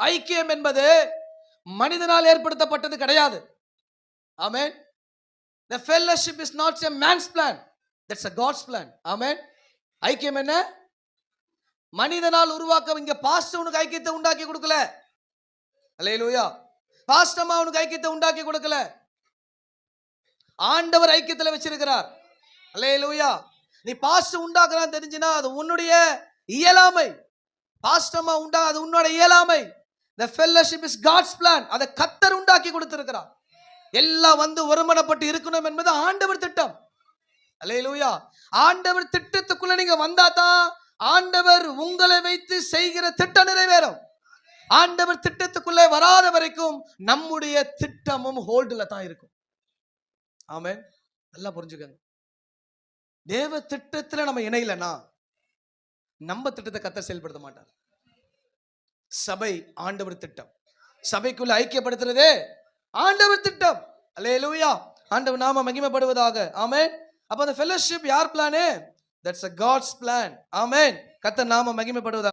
ஐக்கியம் என்பது மனிதனால் ஏற்படுத்தப்பட்டது கிடையாது. ஆமென். The fellowship is not a man's plan, that's a God's plan. ஆமென். ஐக்கியம் என்ன? மனிதனால் உருவாக்க. இங்க பாஸ்டர் உனக்கு ஐக்கியத்தை உண்டாக்கி கொடுக்கல. அல்லேலூயா. பாஸ்டர் உனக்கு ஐக்கியத்தை உண்டாக்கி கொடுக்கல. ஆண்டவர் ஐக்கியத்துல வச்சிருக்கிறார். அல்லேலூயா. நீ பாஸ்டர் உண்டாக்குறான்னு தெரிஞ்சுனா அது உன்னுடைய இயலாமை. பாஸ்டர் அது உன்னோட இயலாமை. The fellowship is God's plan. அதை கர்த்தர் உண்டாக்கி கொடுத்திருக்கிறார். எல்லாம் வந்து ஒருமனப்பட்டு இருக்கணும் என்பது ஆண்டவர் திட்டம். அல்லேலூயா. ஆண்டவர் திட்டத்துக்குள்ள நீங்க வந்தாதான் ஆண்டவர் உங்களை வைத்து செய்கிற திட்டம் நிறைவேறும். ஆண்டவர் திட்டத்துக்குள்ளே வராத வரைக்கும் நம்முடைய திட்டமும் ஹோல்டுல தான் இருக்கும். ஆமென். நல்லா புரிஞ்சுக்கங்க. தேவ திட்டத்துல நம்ம இணையலனா நம்ம திட்டத்தை கர்த்தர் செயல்படுத்த மாட்டார். சபை ஆண்டவர் திட்டம். சபைக்குள்ள ஐக்கியப்படுத்துறதே ஆண்டவர் திட்டம். அல்லேலூயா. ஆண்டவர் நாம மகிமைப்படுவதாக. ஆமென். அப்ப அந்த ஃபெல்லோஷிப் யார் plan? That's a God's plan. ஆமென். கர்த்தர் நாம மகிமைப்படுவதாக.